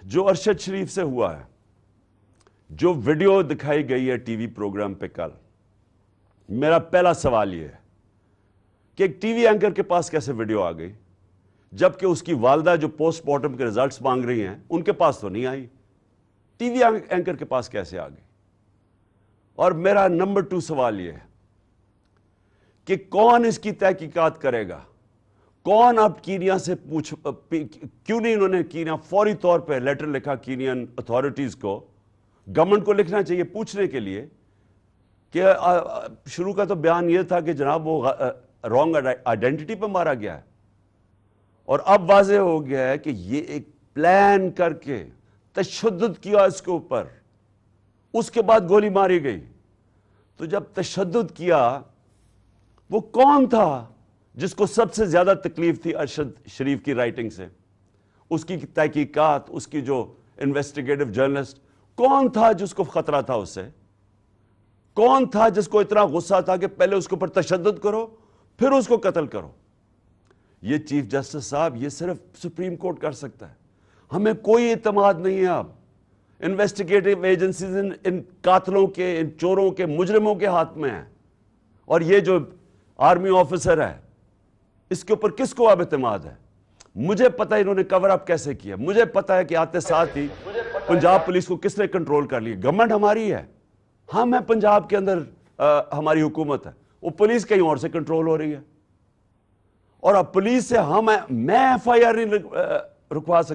جو ارشد شریف سے ہوا ہے، جو ویڈیو دکھائی گئی ہے ٹی وی پروگرام پہ کل، میرا پہلا سوال یہ ہے کہ ایک ٹی وی اینکر کے پاس کیسے ویڈیو آ گئی، جبکہ اس کی والدہ جو پوسٹ مارٹم کے ریزلٹس مانگ رہی ہیں ان کے پاس تو نہیں آئی، ٹی وی اینکر کے پاس کیسے آ گئی؟ اور میرا نمبر 2 سوال یہ ہے کہ کون اس کی تحقیقات کرے گا؟ کون اب کینیا سے کیوں نہیں انہوں نے کینیا فوری طور پہ لیٹر لکھا کینین اتھارٹیز کو، گورنمنٹ کو لکھنا چاہیے پوچھنے کے لیے کہ شروع کا تو بیان یہ تھا کہ جناب وہ رانگ آئیڈینٹی پہ مارا گیا ہے، اور اب واضح ہو گیا ہے کہ یہ ایک پلان کر کے تشدد کیا اس کے اوپر، اس کے بعد گولی ماری گئی۔ تو جب تشدد کیا، وہ کون تھا جس کو سب سے زیادہ تکلیف تھی ارشد شریف کی رائٹنگ سے، اس کی تحقیقات، اس کی جو انویسٹیگیٹو جرنلسٹ، کون تھا جس کو خطرہ تھا اس سے؟ کون تھا جس کو اتنا غصہ تھا کہ پہلے اس کے اوپر تشدد کرو پھر اس کو قتل کرو؟ یہ چیف جسٹس صاحب، یہ صرف سپریم کورٹ کر سکتا ہے۔ ہمیں کوئی اعتماد نہیں ہے اب، انویسٹیگیٹو ایجنسیز ان قاتلوں کے، ان چوروں کے، مجرموں کے ہاتھ میں ہیں، اور یہ جو آرمی آفیسر ہے اس کے اوپر کس کو اب اعتماد ہے؟ مجھے پتہ ہے انہوں نے کور اپ کیسے کیا، مجھے پتہ ہے کہ آتے ساتھ ہی پنجاب پولیس کو کس نے کنٹرول کر لی۔ گورنمنٹ ہماری ہے، ہم ہیں پنجاب کے اندر، ہماری حکومت ہے، وہ پولیس کہیں اور سے کنٹرول ہو رہی ہے، اور اب پولیس سے میں ایف آئی آر نہیں رکوا سکتا۔